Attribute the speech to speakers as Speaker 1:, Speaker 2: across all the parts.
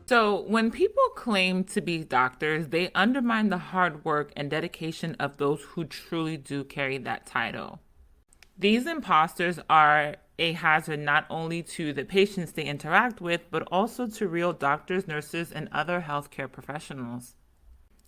Speaker 1: So, when people claim to be doctors, they undermine the hard work and dedication of those who truly do carry that title. These imposters are a hazard not only to the patients they interact with, but also to real doctors, nurses, and other healthcare professionals.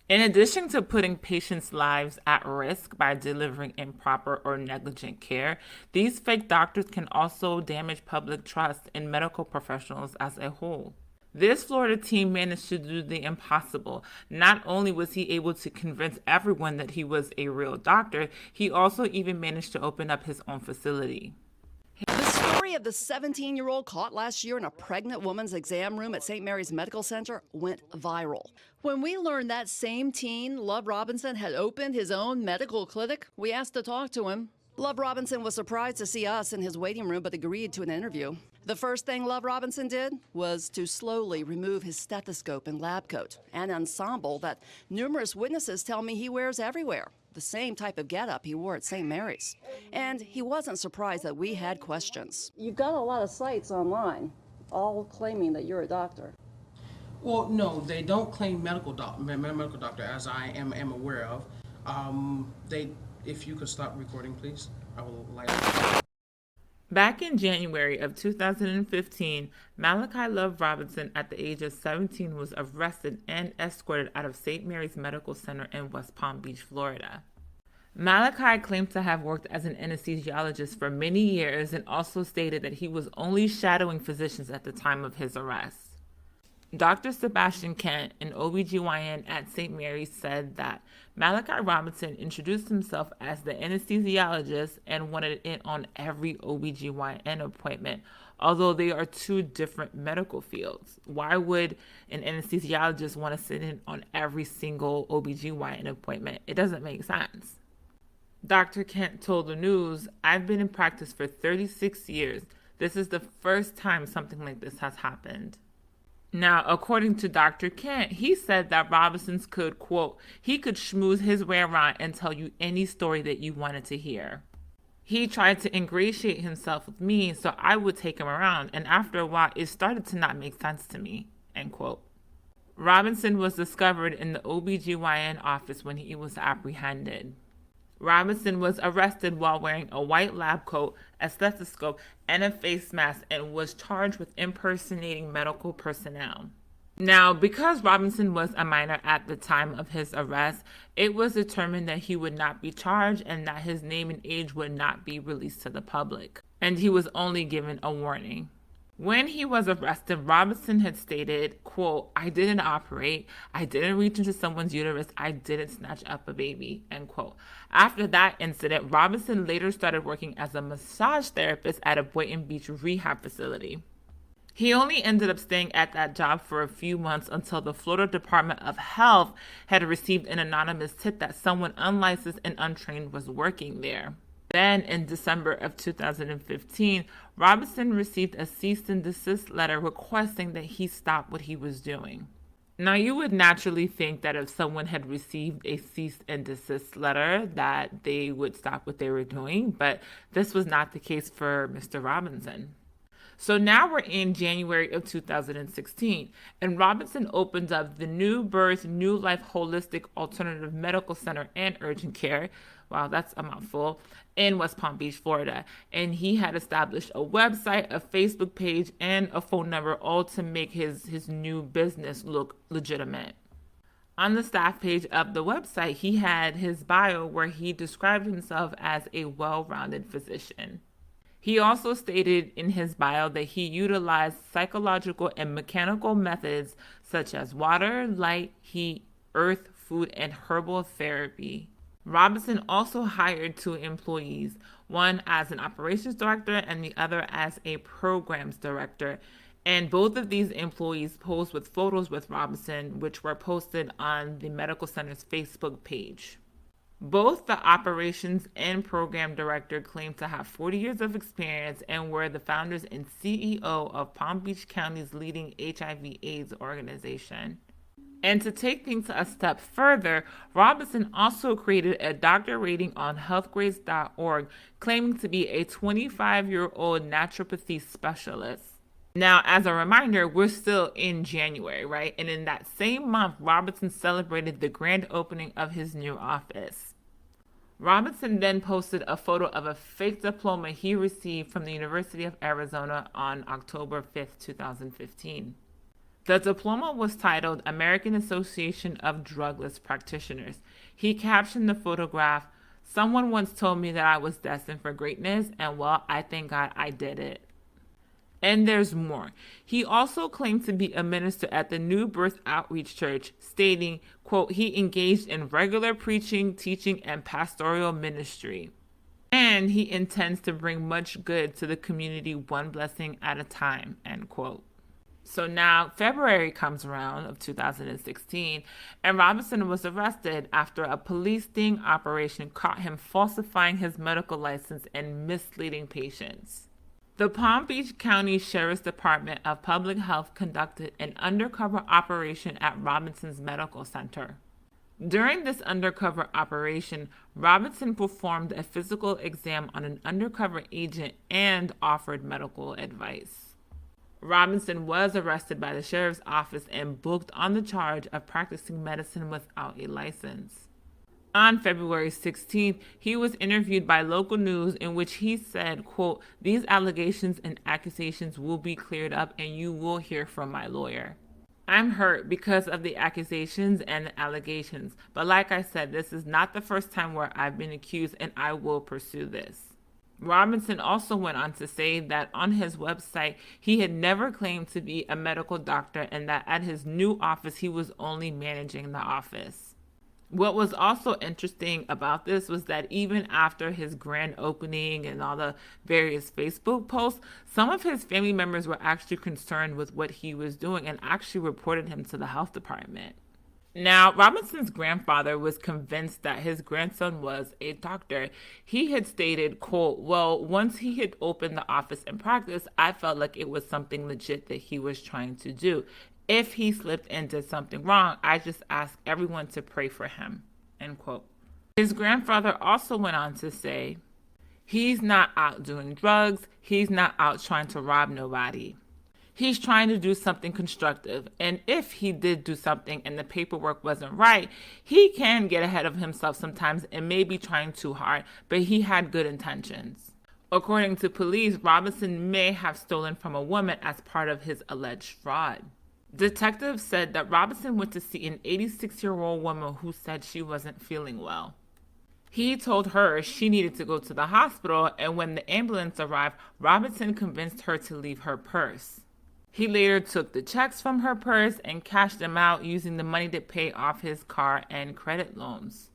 Speaker 1: In addition to putting patients' lives at risk by delivering improper or negligent care, these fake doctors can also damage public trust in medical professionals as a whole. This Florida team managed to do the impossible. Not only was he able to convince everyone that he was a real doctor, he also even managed to open up his own facility.
Speaker 2: The story of the 17-year-old caught last year in a pregnant woman's exam room at St. Mary's Medical Center went viral. When we learned that same teen, Love-Robinson, had opened his own medical clinic, we asked to talk to him. Love-Robinson was surprised to see us in his waiting room, but agreed to an interview. The first thing Love-Robinson did was to slowly remove his stethoscope and lab coat, an ensemble that numerous witnesses tell me he wears everywhere, the same type of getup he wore at St. Mary's. And he wasn't surprised that we had questions. You've got a lot of sites online, all claiming that you're a doctor.
Speaker 3: Well, no, they don't claim medical doctor, as I am aware of. If you could stop recording, please, I would like.
Speaker 1: Back in January of 2015, Malachi Love-Robinson, at the age of 17, was arrested and escorted out of St. Mary's Medical Center in West Palm Beach, Florida. Malachi claimed to have worked as an anesthesiologist for many years and also stated that he was only shadowing physicians at the time of his arrest. Dr. Sebastian Kent, an OBGYN at St. Mary's, said that Malachi Robinson introduced himself as the anesthesiologist and wanted it on every OBGYN appointment, although they are two different medical fields. Why would an anesthesiologist want to sit in on every single OBGYN appointment? It doesn't make sense. Dr. Kent told the news, "I've been in practice for 36 years. This is the first time something like this has happened." Now, according to Dr. Kent, he said that Robinson's could, quote, he could schmooze his way around and tell you any story that you wanted to hear. He tried to ingratiate himself with me, so I would take him around, and after a while, it started to not make sense to me, end quote. Robinson was discovered in the OBGYN office when he was apprehended. Robinson was arrested while wearing a white lab coat, a stethoscope, and a face mask, and was charged with impersonating medical personnel. Now, because Robinson was a minor at the time of his arrest, it was determined that he would not be charged and that his name and age would not be released to the public, and he was only given a warning. When he was arrested, Robinson had stated, quote, I didn't operate, I didn't reach into someone's uterus, I didn't snatch up a baby, end quote. After that incident, Robinson later started working as a massage therapist at a Boynton Beach rehab facility. He only ended up staying at that job for a few months until the Florida Department of Health had received an anonymous tip that someone unlicensed and untrained was working there. Then, in December of 2015, Robinson received a cease and desist letter requesting that he stop what he was doing. Now, you would naturally think that if someone had received a cease and desist letter that they would stop what they were doing, but this was not the case for Mr. Robinson. So now we're in January of 2016, and Robinson opened up the New Birth, New Life Holistic Alternative Medical Center and Urgent Care, wow, that's a mouthful, in West Palm Beach, Florida. And he had established a website, a Facebook page, and a phone number, all to make his new business look legitimate. On the staff page of the website, he had his bio where he described himself as a well-rounded physician. He also stated in his bio that he utilized psychological and mechanical methods such as water, light, heat, earth, food, and herbal therapy. Robinson also hired 2 employees, one as an operations director and the other as a programs director. And both of these employees posed with photos with Robinson, which were posted on the medical center's Facebook page. Both the operations and program director claimed to have 40 years of experience and were the founders and CEO of Palm Beach County's leading HIV/AIDS organization. And to take things a step further, Robinson also created a doctor rating on healthgrades.org, claiming to be a 25-year-old naturopathy specialist. Now, as a reminder, we're still in January, right? And in that same month, Robinson celebrated the grand opening of his new office. Robinson then posted a photo of a fake diploma he received from the University of Arizona on October 5th, 2015. The diploma was titled American Association of Drugless Practitioners. He captioned the photograph, "Someone once told me that I was destined for greatness, and well, I thank God I did it." And there's more. He also claimed to be a minister at the New Birth Outreach Church, stating, quote, he engaged in regular preaching, teaching, and pastoral ministry. And he intends to bring much good to the community, one blessing at a time, end quote. So now February comes around of 2016, and Robinson was arrested after a police sting operation caught him falsifying his medical license and misleading patients. The Palm Beach County Sheriff's Department of Public Health conducted an undercover operation at Robinson's medical center. During this undercover operation, Robinson performed a physical exam on an undercover agent and offered medical advice. Robinson was arrested by the sheriff's office and booked on the charge of practicing medicine without a license. On February 16th, he was interviewed by local news in which he said, quote, these allegations and accusations will be cleared up and you will hear from my lawyer. I'm hurt because of the accusations and the allegations, but like I said, this is not the first time where I've been accused and I will pursue this. Robinson also went on to say that on his website, he had never claimed to be a medical doctor and that at his new office, he was only managing the office. What was also interesting about this was that even after his grand opening and all the various Facebook posts, some of his family members were actually concerned with what he was doing and actually reported him to the health department. Now, Robinson's grandfather was convinced that his grandson was a doctor. He had stated, quote, well, once he had opened the office and practice, I felt like it was something legit that he was trying to do. If he slipped and did something wrong, I just ask everyone to pray for him, end quote. His grandfather also went on to say, he's not out doing drugs. He's not out trying to rob nobody. He's trying to do something constructive. And if he did do something and the paperwork wasn't right, he can get ahead of himself sometimes and may be trying too hard, but he had good intentions. According to police, Robinson may have stolen from a woman as part of his alleged fraud. Detectives said that Robinson went to see an 86-year-old woman who said she wasn't feeling well. He told her she needed to go to the hospital, and when the ambulance arrived, Robinson convinced her to leave her purse. He later took the checks from her purse and cashed them out using the money to pay off his car and credit loans.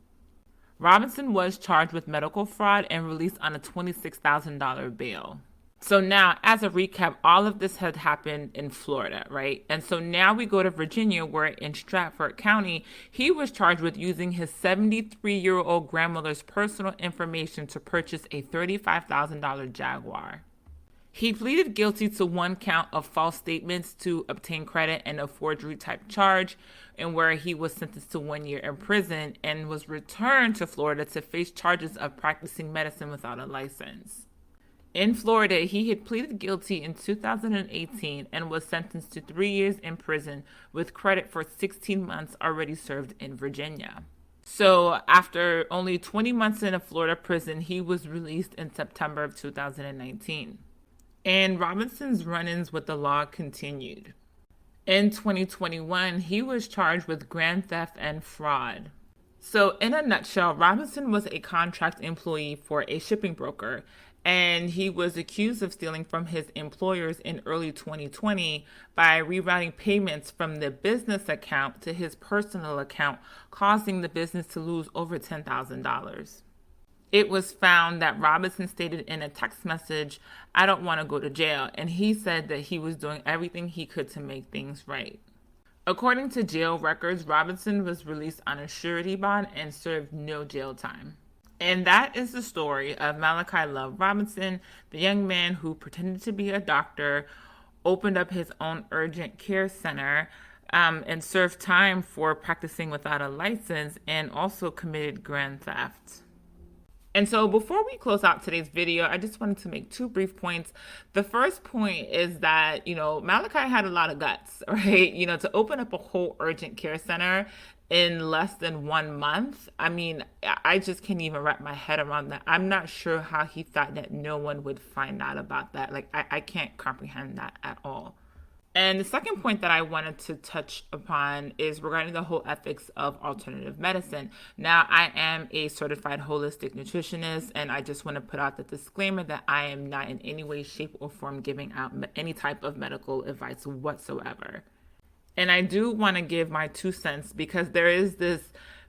Speaker 1: Robinson was charged with medical fraud and released on a $26,000 bail. So now, as a recap, all of this had happened in Florida, right? And so now we go to Virginia, where in Stratford County, he was charged with using his 73-year-old grandmother's personal information to purchase a $35,000 Jaguar. He pleaded guilty to one count of false statements to obtain credit and a forgery type charge, and where he was sentenced to 1 year in prison and was returned to Florida to face charges of practicing medicine without a license. In Florida, he had pleaded guilty in 2018 and was sentenced to 3 years in prison with credit for 16 months already served in Virginia. So after only 20 months in a Florida prison, he was released in September of 2019. And Robinson's run-ins with the law continued. In 2021, he was charged with grand theft and fraud. So in a nutshell, Robinson was a contract employee for a shipping broker, and he was accused of stealing from his employers in early 2020 by rerouting payments from the business account to his personal account, causing the business to lose over $10,000. It was found that Robinson stated in a text message, "I don't want to go to jail," and he said that he was doing everything he could to make things right. According to jail records, Robinson was released on a surety bond and served no jail time. And that is the story of Malachi Love-Robinson, the young man who pretended to be a doctor, opened up his own urgent care center, and served time for practicing without a license, and also committed grand theft. And so before we close out today's video, I just wanted to make two brief points. The first point is that, Malachi had a lot of guts, right? To open up a whole urgent care center in less than 1 month. I mean, I just can't even wrap my head around that. I'm not sure how he thought that no one would find out about that. Like, I can't comprehend that at all. And the second point that I wanted to touch upon is regarding the whole ethics of alternative medicine. Now, I am a certified holistic nutritionist, and I just want to put out the disclaimer that I am not in any way, shape, or form giving out any type of medical advice whatsoever. And I do want to give my 2 cents because there is this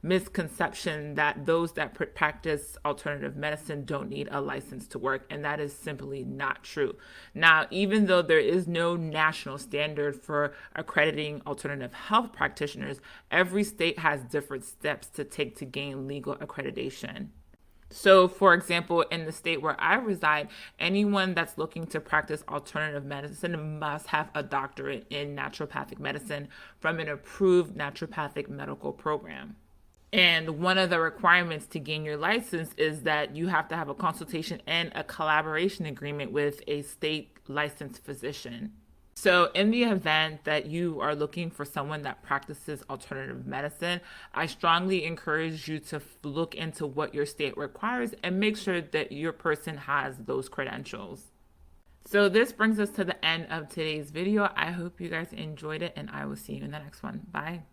Speaker 1: misconception that those that practice alternative medicine don't need a license to work, and that is simply not true. Now, even though there is no national standard for accrediting alternative health practitioners, every state has different steps to take to gain legal accreditation. So, for example, in the state where I reside, anyone that's looking to practice alternative medicine must have a doctorate in naturopathic medicine from an approved naturopathic medical program. And one of the requirements to gain your license is that you have to have a consultation and a collaboration agreement with a state licensed physician. So in the event that you are looking for someone that practices alternative medicine, I strongly encourage you to look into what your state requires and make sure that your person has those credentials. So this brings us to the end of today's video. I hope you guys enjoyed it, and I will see you in the next one. Bye.